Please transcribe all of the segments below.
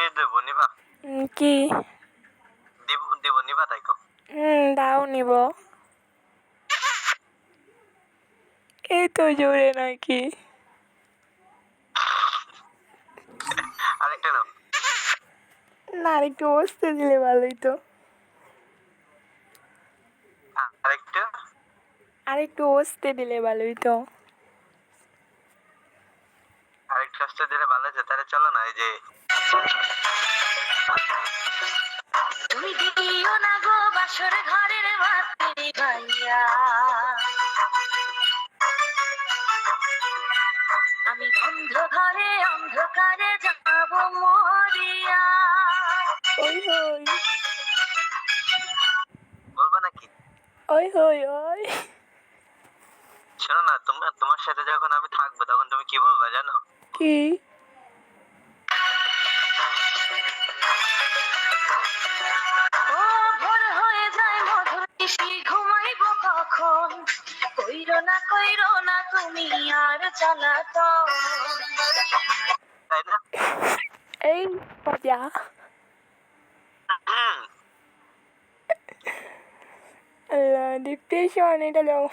জিনিস দেবো, নিবা? কি? দেবো, নিবা? তাই কো। দাও, নিব। এই তো জোরে নাকি? আরেকটা নাও। না, আরেকটু বসতে দিলে ভালোই তো। আরেকটু বসতে দিলে ভালোই তো। আরেকটু বসতে দিলে ভালো আছে। তাহলে চলো না, এই যে তুমি দিও না গো বাসর ঘরের বাতি ভাইয়া, আমি অন্ধকারে অন্ধকারে যাব মরিয়া। ওই হই, বলবা নাকি? ওই হই ওই। শোনো না, তোমার সাথে যখন আমি থাকবো তখন তুমি কি বলবা জানো? কি? ও ভোর হয়ে যায় মধুর নিশি, ঘুমাইবো কখন? কইরো না তুমি আর জ্বালাতন। তাই না? এই মজা। আল্লাহ, ডিপ্রেশন, এটা দাও।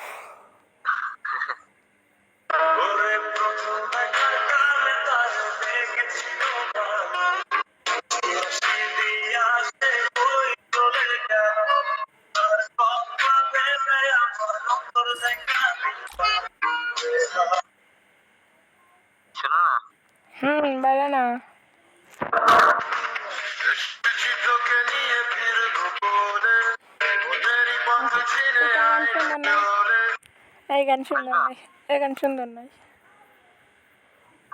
শোনো না, বলো না। গান সুন্দর নয়, এই গান সুন্দর নয়, এই গান সুন্দর নয়।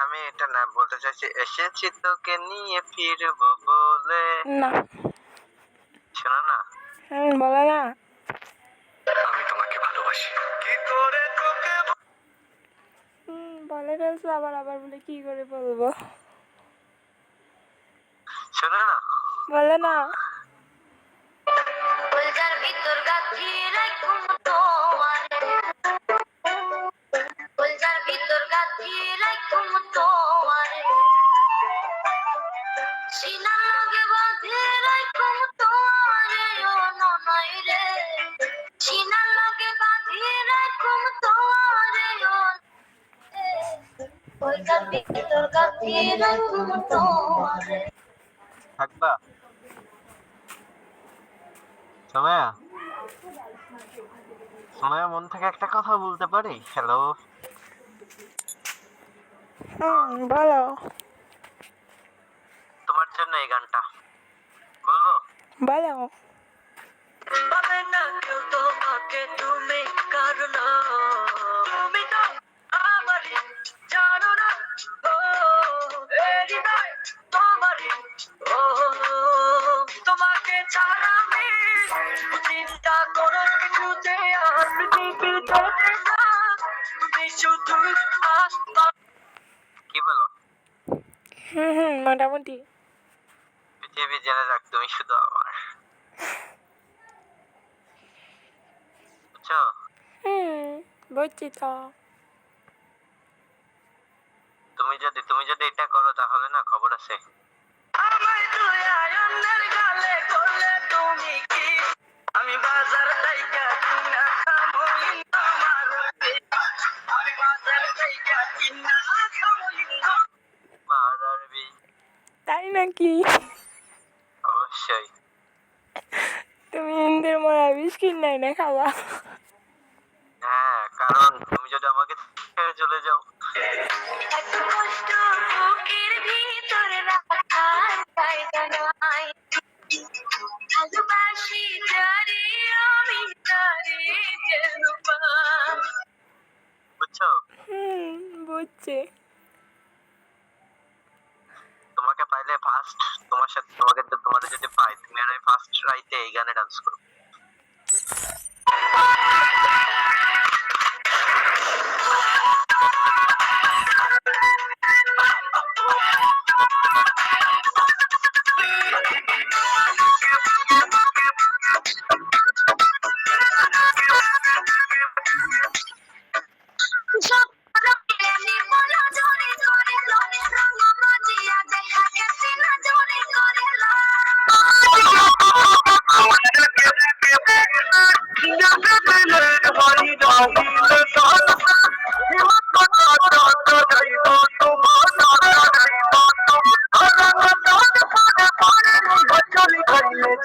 আমি এটা না বলতে চাইছি, এসেছি তোকে নিয়ে ফিরবো বলে। না। শোনো না, বলো না। আমি তোমাকে ভালোবাসি। কি করে তোকে বলে ফেলছো, আবার আবার বলে কি করে বলবো? শোনো না, বলো না। কলজার ভিতর গাথি রাখুম তোমারে, কলজার ভিতর গাথি রাখুম তোমারে, সিনার লগে বাঁধে রাখুম তোমারে। ও ননয় রে, সিনার লগে বাঁধে রাখুম তোমারে। ও কলজার ভিতর গাথি রাখুম তোমারে। থাকবা? সময়া, সময়া, মন থেকে একটা কথা বলতে পারি? হ্যালো, বলো। তোমার জন্য এই গানটা বলবো? বলো। পাবে না কেউ তোমাকে, তুমি কারণ তুমি তো আমারই, জানো না? ও হৃদয় তোমারই। ও তোমাকে ছাড়া আমি চিন্তা করো কিছুতে আর পৃথিবীর চলে না, তুমি শুধু কি বলো? মোটামুটি। পৃথিবী জেনে যাক তুমি শুধু আমার। বুঝছো? বুঝছি তো। তুমি যদি এটা করো তাহলে না খবর আছে। আমায় তুই আয়নের গালে করলে তুমি কি, আমি বাজার লাইকা কিনা খামই তোমার, আমি বাজার লাইকা কিনা খামই। মারারবি? তাই নাকি? অবশ্যই। তুমি হিন্দির মরা বিস্কিট নাই না খাওয়া? হ্যাঁ, কারণ তুমি যদি আমাকে ছেড়ে চলে যাও। এত কষ্ট বুকের ভিতরে রাখার জায়গা নাই, ভালোবাসি যারে আমি তারে যেন পাই। বুঝছো? বুঝছি। তোমাকে পাইলে ফার্স্ট, তোমার যদি পাই, তুমি আর আমি ফার্স্ট রাইতে এই গানে ডান্স করবো।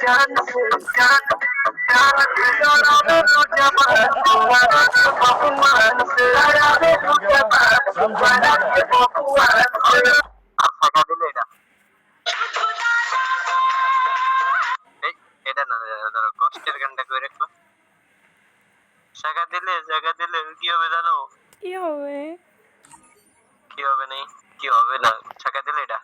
ফাঁকা দিলে এটা এই এটা না ধরো কষ্টের গানটা করে রাখো জায়গা দিলে কি হবে জানো কি হবে? কি হবে নেই কি হবে না ছাকা দিলে এটা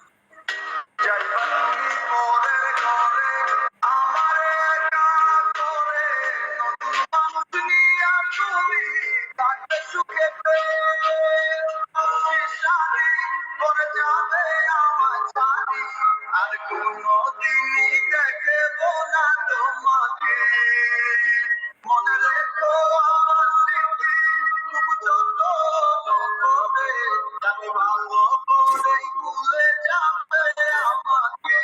আর কোনদিনই দেখবো না তোমাকে মনে রেখো আমার স্মৃতি খুব যত্ন করে আমি ভালো করেই ভুলে যাবে আমাকে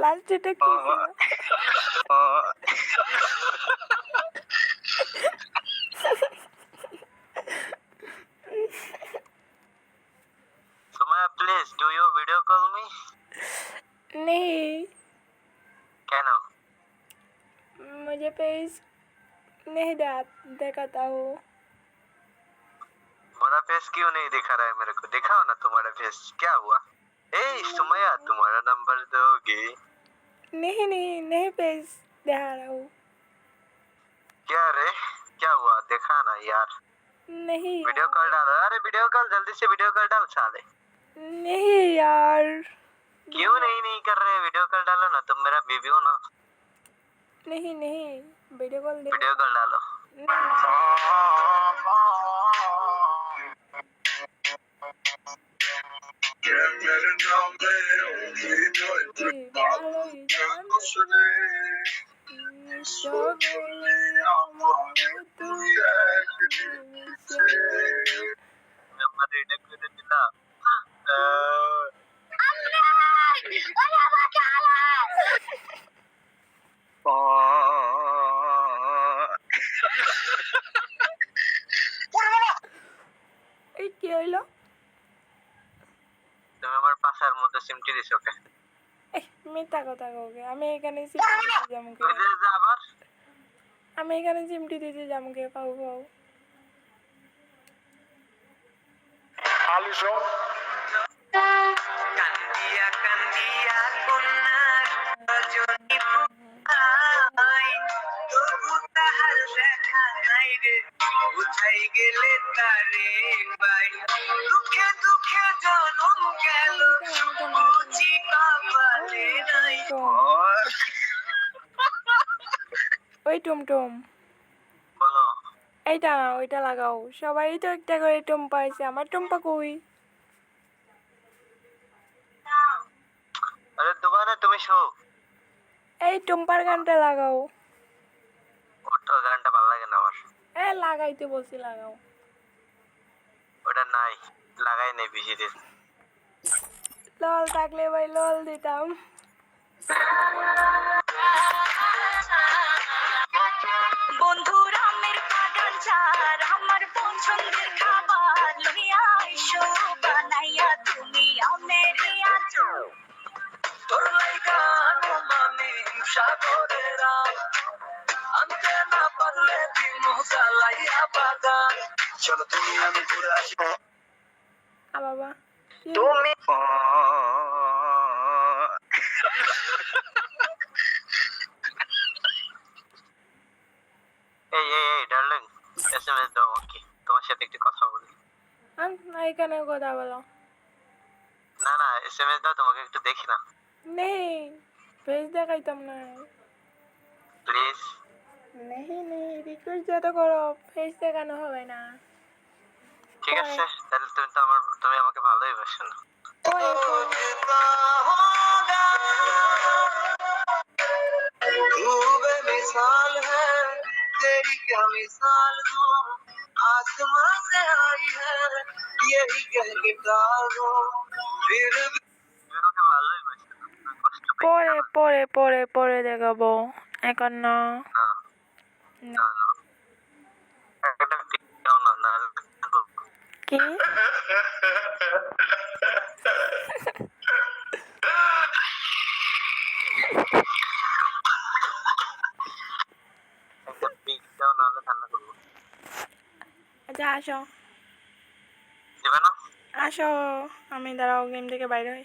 লাস্ট এটা কি ছিল? Sumaya, please do you video call me? नहीं, কেন मुझे पेज नहीं दिखाता हूँ। मेरा फेस क्यों नहीं दिखा रहा है मेरे को दिखाओ ना तुम्हारा फेस क्या हुआ ए सुमैया तुम्हारा नंबर दोगी नहीं पेज दिखा रहा हूँ। क्या रे क्या हुआ देखा ना यार नहीं वीडियो कॉल डालो अरे वीडियो कॉल जल्दी से वीडियो कॉल डाल साले नहीं यार, क्यों नहीं कर रहे वीडियो कॉल डालो ना तुम मेरा बेबी हो ना नहीं वीडियो कॉल दे। वीडियो कॉल डालो मेरे नाम में उंगली नंबर रीड कर दिला এই কি হইলো? তুমি আমার পাশার মধ্যে সিমটি দিছো ওকে মিথ্যা কথা কওকে, আমি এখানে চিমটি দিতে যামকে, আবার আমি এখানে চিমটি দিতে যামকে, পাও আলিশো কান্দিয়া কন্যার রজনী ফুকাই তবু তাহার দেখা নাই রে বুঝাই গেলে তারে পাই দুঃখে জনম গেল বুঝি কপালে নাই ওই টুমটুম বলো এইটা না ওইটা লাগাও, সবাই তো একটা করে টুম্পা আছে, আমার টুম্পা কই? আরে দোকানে তুমি শো এই টুম্পার গানটা লাগাও। ওটা গানটা ভালো লাগে না আমার লাগাইতে বলছি লাগাও। ওটা নাই লাগাই নাই বেশি দিন লল থাকলে ভাই লল দিতাম। বন্ধু রামের বাগান চার আমার পছন্দের খাবার লইয়া আইসো বানাইয়া তুমি আমেরিয়া তোর লাইগা মানে সাগরেরা আনতে না পারলে দিন জ্বালাইয়া বাগান চলো তুমি আমি ঘুরে আসি বাবা তুমি এই ডার্লিং এসএমএস দাও ওকে তোমার সাথে একটু কথা বলি এখানে কথা বলো। না এসএমএস দাও তোমাকে একটু দেখি না নেই ফেস দেখাইতাম না। প্লিজ নেই রিকোয়েস্ট যত করো ফেস দেখানো হবে না। ঠিক আছে তাহলে তুমি আমাকে ভালোই বাসো না तू बेमिसाल है तेरी क्या मिसाल दूं आसमां से आई है यही कह के डालो फिर भी তুমি আমাকে ভালোই বাসো না তুমি কষ্ট পাই পরে দেখাবো, এখন না। না একটা টিপ দাও না না কি আচ্ছা আসো দেবে না? আসো, আমি দাঁড়াও গেম থেকে বাইরে হই।